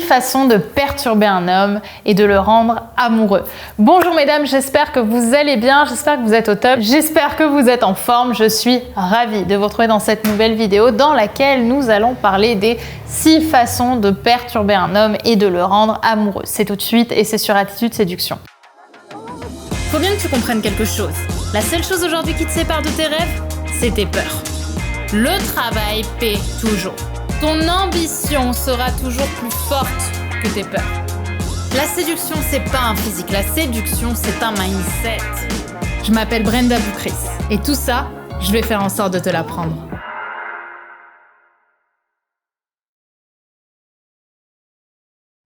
6 façons de perturber un homme et de le rendre amoureux. Bonjour mesdames, j'espère que vous allez bien, j'espère que vous êtes au top, j'espère que vous êtes en forme. Je suis ravie de vous retrouver dans cette nouvelle vidéo dans laquelle nous allons parler des 6 façons de perturber un homme et de le rendre amoureux. C'est tout de suite et c'est sur Attitude Séduction. Faut bien que tu comprennes quelque chose. La seule chose aujourd'hui qui te sépare de tes rêves, c'est tes peurs. Le travail paie toujours. Ton ambition sera toujours plus forte que tes peurs. La séduction, c'est pas un physique. La séduction, c'est un mindset. Je m'appelle Brenda Boukris. Et tout ça, je vais faire en sorte de te l'apprendre.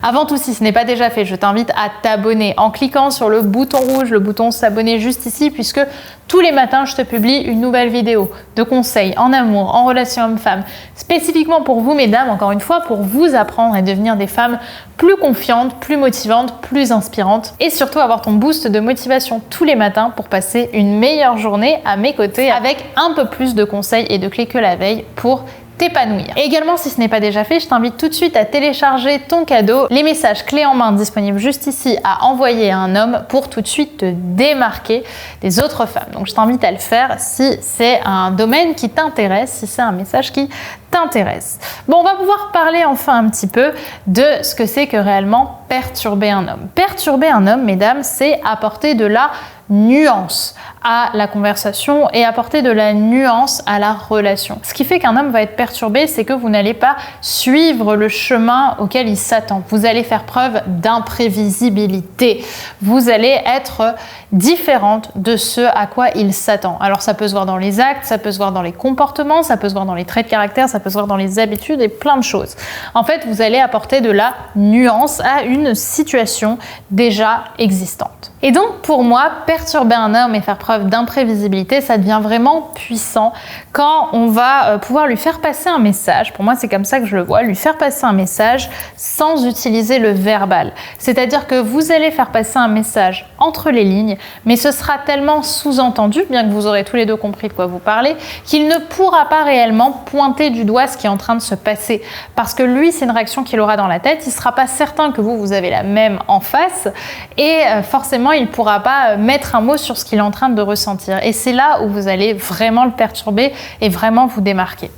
Avant tout, si ce n'est pas déjà fait, je t'invite à t'abonner en cliquant sur le bouton rouge, le bouton s'abonner juste ici, puisque tous les matins, je te publie une nouvelle vidéo de conseils en amour, en relation homme-femme, spécifiquement pour vous, mesdames, encore une fois, pour vous apprendre à devenir des femmes plus confiantes, plus motivantes, plus inspirantes et surtout avoir ton boost de motivation tous les matins pour passer une meilleure journée à mes côtés avec un peu plus de conseils et de clés que la veille pour t'épanouir. Et également, si ce n'est pas déjà fait, je t'invite tout de suite à télécharger ton cadeau, les messages clés en main disponibles juste ici à envoyer à un homme pour tout de suite te démarquer des autres femmes. Donc je t'invite à le faire si c'est un domaine qui t'intéresse, si c'est un message qui t'intéresse. Bon, on va pouvoir parler enfin un petit peu de ce que c'est que réellement perturber un homme. Perturber un homme, mesdames, c'est apporter de la nuance à la conversation et apporter de la nuance à la relation. Ce qui fait qu'un homme va être perturbé, c'est que vous n'allez pas suivre le chemin auquel il s'attend. Vous allez faire preuve d'imprévisibilité. Vous allez être différente de ce à quoi il s'attend. Alors ça peut se voir dans les actes, ça peut se voir dans les comportements, ça peut se voir dans les traits de caractère, ça peut se voir dans les habitudes et plein de choses. En fait, vous allez apporter de la nuance à une situation déjà existante. Et donc pour moi, perturber un homme et faire preuve d'imprévisibilité, ça devient vraiment puissant quand on va pouvoir lui faire passer un message. Pour moi, c'est comme ça que je le vois, lui faire passer un message sans utiliser le verbal. C'est-à-dire que vous allez faire passer un message entre les lignes, mais ce sera tellement sous-entendu, bien que vous aurez tous les deux compris de quoi vous parlez, qu'il ne pourra pas réellement pointer du doigt ce qui est en train de se passer. Parce que lui, c'est une réaction qu'il aura dans la tête, il ne sera pas certain que vous avez la même en face, et forcément, il ne pourra pas mettre un mot sur ce qu'il est en train de ressentir. Et c'est là où vous allez vraiment le perturber et vraiment vous démarquer.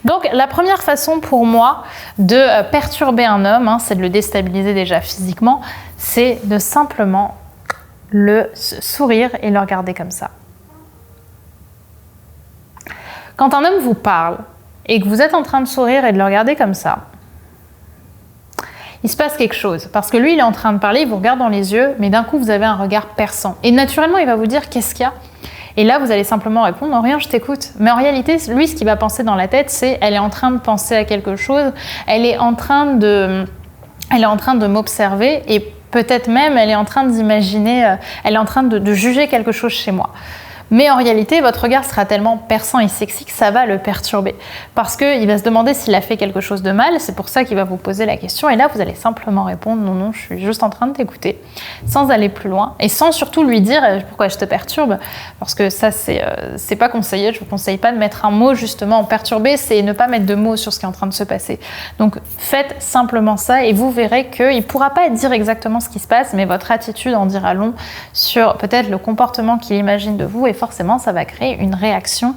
Donc la première façon pour moi de perturber un homme, c'est de le déstabiliser déjà physiquement, c'est de simplement le sourire et le regarder comme ça. Quand un homme vous parle et que vous êtes en train de sourire et de le regarder comme ça, il se passe quelque chose. Parce que lui, il est en train de parler, il vous regarde dans les yeux, mais d'un coup, vous avez un regard perçant. Et naturellement, il va vous dire « qu'est-ce qu'il y a ?» Et là, vous allez simplement répondre « non, rien, je t'écoute ». Mais en réalité, lui, ce qu'il va penser dans la tête, c'est « elle est en train de penser à quelque chose, elle est en train de m'observer et peut-être même, elle est en train d'imaginer, elle est en train de juger quelque chose chez moi ». Mais en réalité, votre regard sera tellement perçant et sexy que ça va le perturber. Parce qu'il va se demander s'il a fait quelque chose de mal, c'est pour ça qu'il va vous poser la question. Et là, vous allez simplement répondre « non, non, je suis juste en train de t'écouter », sans aller plus loin. Et sans surtout lui dire « pourquoi je te perturbe ?» Parce que ça, c'est pas conseillé. Je vous conseille pas de mettre un mot justement en perturber, c'est ne pas mettre de mots sur ce qui est en train de se passer. Donc, faites simplement ça et vous verrez qu'il ne pourra pas dire exactement ce qui se passe, mais votre attitude en dira long sur peut-être le comportement qu'il imagine de vous et forcément, ça va créer une réaction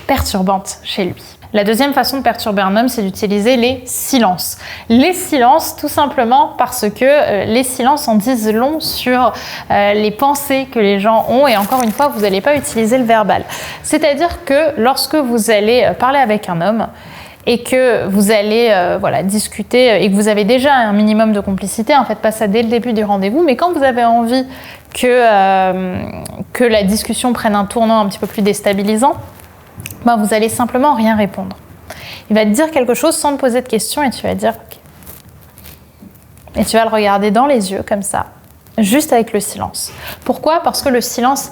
perturbante chez lui. La deuxième façon de perturber un homme, c'est d'utiliser les silences. Les silences, tout simplement parce que les silences en disent long sur les pensées que les gens ont et encore une fois, vous n'allez pas utiliser le verbal. C'est-à-dire que lorsque vous allez parler avec un homme, et que vous allez discuter et que vous avez déjà un minimum de complicité, en fait pas ça dès le début du rendez-vous, mais quand vous avez envie que la discussion prenne un tournant un petit peu plus déstabilisant, vous allez simplement rien répondre. Il va te dire quelque chose sans te poser de questions et tu vas dire ok. Et tu vas le regarder dans les yeux comme ça, juste avec le silence. Pourquoi ? Parce que le silence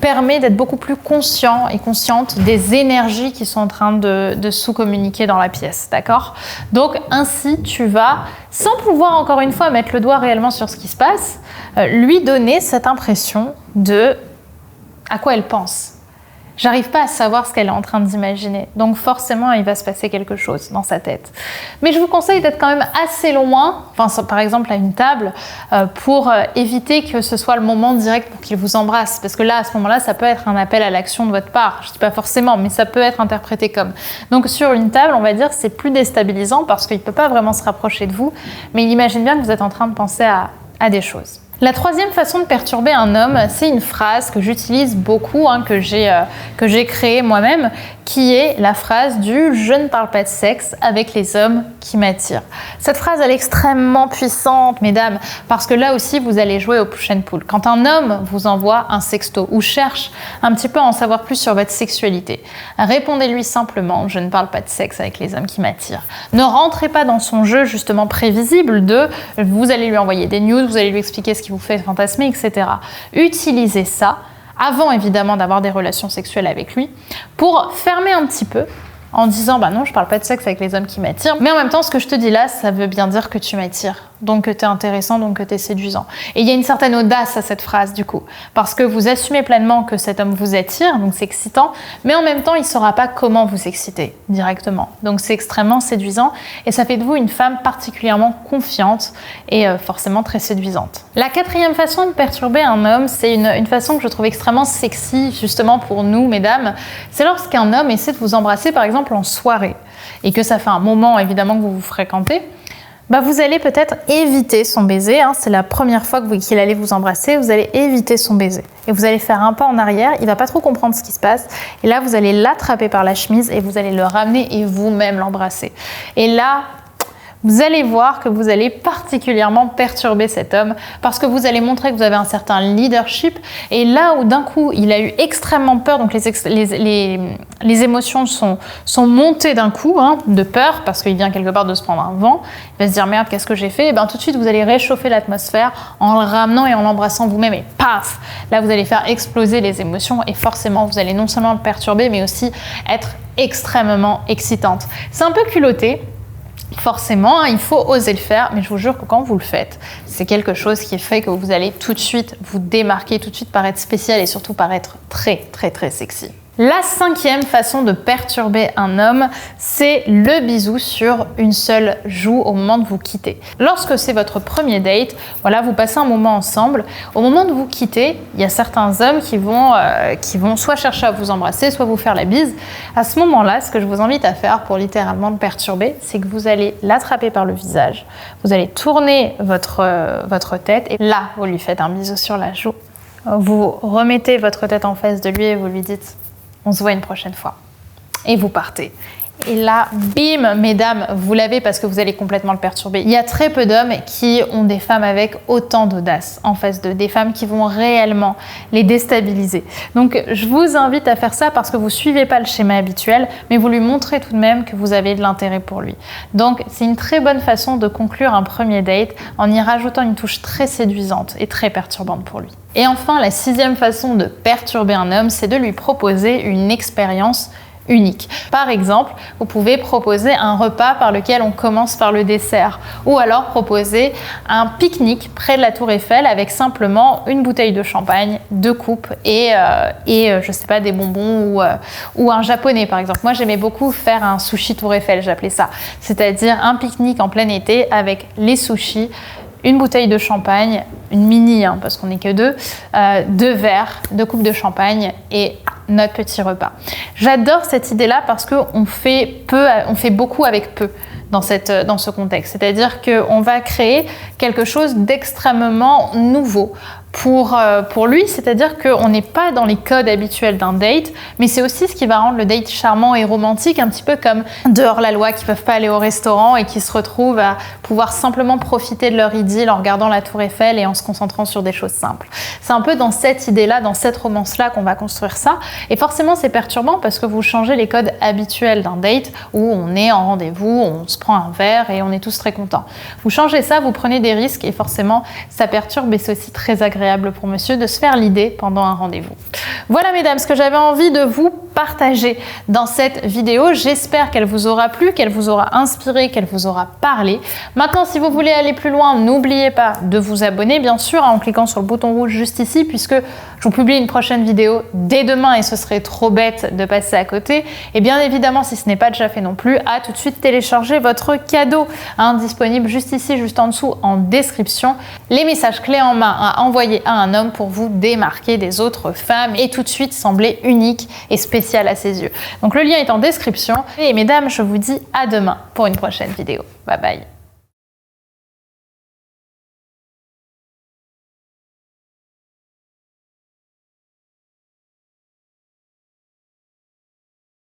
permet d'être beaucoup plus conscient et consciente des énergies qui sont en train de sous-communiquer dans la pièce, d'accord ? Donc ainsi, tu vas, sans pouvoir encore une fois mettre le doigt réellement sur ce qui se passe, lui donner cette impression de à quoi elle pense. J'arrive pas à savoir ce qu'elle est en train d'imaginer. Donc forcément, il va se passer quelque chose dans sa tête. Mais je vous conseille d'être quand même assez loin, enfin par exemple à une table, pour éviter que ce soit le moment direct pour qu'il vous embrasse. Parce que là, à ce moment-là, ça peut être un appel à l'action de votre part. Je dis pas forcément, mais ça peut être interprété comme. Donc sur une table, on va dire, c'est plus déstabilisant parce qu'il peut pas vraiment se rapprocher de vous, mais il imagine bien que vous êtes en train de penser à des choses. La troisième façon de perturber un homme, c'est une phrase que j'utilise beaucoup, que j'ai créée moi-même, qui est la phrase du « je ne parle pas de sexe avec les hommes qui m'attirent ». Cette phrase, elle est extrêmement puissante, mesdames, parce que là aussi, vous allez jouer au push and pull. Quand un homme vous envoie un sexto ou cherche un petit peu à en savoir plus sur votre sexualité, répondez-lui simplement « je ne parle pas de sexe avec les hommes qui m'attirent ». Ne rentrez pas dans son jeu justement prévisible de « vous allez lui envoyer des news, vous allez lui expliquer ce qui vous fait fantasmer, etc. » Utilisez ça avant évidemment d'avoir des relations sexuelles avec lui, pour fermer un petit peu en disant bah non, je parle pas de sexe avec les hommes qui m'attirent, mais en même temps ce que je te dis là, ça veut bien dire que tu m'attires, donc que tu es intéressant, donc que tu es séduisant. Et il y a une certaine audace à cette phrase du coup, parce que vous assumez pleinement que cet homme vous attire, donc c'est excitant, mais en même temps il saura pas comment vous exciter directement, donc c'est extrêmement séduisant et ça fait de vous une femme particulièrement confiante et forcément très séduisante. La quatrième façon de perturber un homme, c'est une façon que je trouve extrêmement sexy justement pour nous mesdames, c'est lorsqu'un homme essaie de vous embrasser par exemple en soirée et que ça fait un moment évidemment que vous vous fréquentez, vous allez peut-être éviter son baiser, c'est la première fois qu'il allait vous embrasser, vous allez éviter son baiser et vous allez faire un pas en arrière, il va pas trop comprendre ce qui se passe et là vous allez l'attraper par la chemise et vous allez le ramener et vous-même l'embrasser. Et là, vous allez voir que vous allez particulièrement perturber cet homme parce que vous allez montrer que vous avez un certain leadership et là où d'un coup il a eu extrêmement peur, donc les émotions sont montées d'un coup de peur parce qu'il vient quelque part de se prendre un vent, il va se dire merde qu'est-ce que j'ai fait, et tout de suite vous allez réchauffer l'atmosphère en le ramenant et en l'embrassant vous-même et paf, là vous allez faire exploser les émotions et forcément vous allez non seulement le perturber mais aussi être extrêmement excitante. C'est un peu culotté. Forcément, il faut oser le faire, mais je vous jure que quand vous le faites, c'est quelque chose qui fait que vous allez tout de suite vous démarquer, tout de suite paraître spécial et surtout paraître très très très sexy. La cinquième façon de perturber un homme, c'est le bisou sur une seule joue au moment de vous quitter. Lorsque c'est votre premier date, voilà, vous passez un moment ensemble. Au moment de vous quitter, il y a certains hommes qui vont soit chercher à vous embrasser, soit vous faire la bise. À ce moment-là, ce que je vous invite à faire pour littéralement le perturber, c'est que vous allez l'attraper par le visage. Vous allez tourner votre tête et là, vous lui faites un bisou sur la joue. Vous remettez votre tête en face de lui et vous lui dites on se voit une prochaine fois. Et vous partez. Et là, bim, mesdames, vous l'avez parce que vous allez complètement le perturber. Il y a très peu d'hommes qui ont des femmes avec autant d'audace en face d'eux, des femmes qui vont réellement les déstabiliser. Donc, je vous invite à faire ça parce que vous ne suivez pas le schéma habituel, mais vous lui montrez tout de même que vous avez de l'intérêt pour lui. Donc, c'est une très bonne façon de conclure un premier date en y rajoutant une touche très séduisante et très perturbante pour lui. Et enfin, la sixième façon de perturber un homme, c'est de lui proposer une expérience unique. Par exemple, vous pouvez proposer un repas par lequel on commence par le dessert ou alors proposer un pique-nique près de la Tour Eiffel avec simplement une bouteille de champagne, 2 coupes et je sais pas, des bonbons ou un japonais par exemple. Moi, j'aimais beaucoup faire un sushi Tour Eiffel, j'appelais ça. C'est-à-dire un pique-nique en plein été avec les sushis, une bouteille de champagne, une mini parce qu'on n'est que 2, 2 verres, 2 coupes de champagne et notre petit repas. J'adore cette idée-là parce qu'on fait beaucoup avec peu dans ce contexte. C'est-à-dire qu'on va créer quelque chose d'extrêmement nouveau pour lui, c'est-à-dire qu'on n'est pas dans les codes habituels d'un date, mais c'est aussi ce qui va rendre le date charmant et romantique, un petit peu comme dehors la loi qui ne peuvent pas aller au restaurant et qui se retrouvent à pouvoir simplement profiter de leur idylle en regardant la Tour Eiffel et en se concentrant sur des choses simples. C'est un peu dans cette idée-là, dans cette romance-là qu'on va construire ça. Et forcément, c'est perturbant parce que vous changez les codes habituels d'un date où on est en rendez-vous, on se prend un verre et on est tous très contents. Vous changez ça, vous prenez des risques et forcément, ça perturbe et c'est aussi très agréable pour monsieur de se faire l'idée pendant un rendez-vous. Voilà mesdames, ce que j'avais envie de vous partagé dans cette vidéo. J'espère qu'elle vous aura plu, qu'elle vous aura inspiré, qu'elle vous aura parlé. Maintenant, si vous voulez aller plus loin, n'oubliez pas de vous abonner, bien sûr, en cliquant sur le bouton rouge juste ici, puisque je vous publie une prochaine vidéo dès demain et ce serait trop bête de passer à côté. Et bien évidemment, si ce n'est pas déjà fait non plus, à tout de suite télécharger votre cadeau, disponible juste ici, juste en dessous, en description. Les messages clés en main à envoyer à un homme pour vous démarquer des autres femmes et tout de suite sembler unique et spécial à ses yeux. Donc le lien est en description. Et mesdames, je vous dis à demain pour une prochaine vidéo. Bye bye.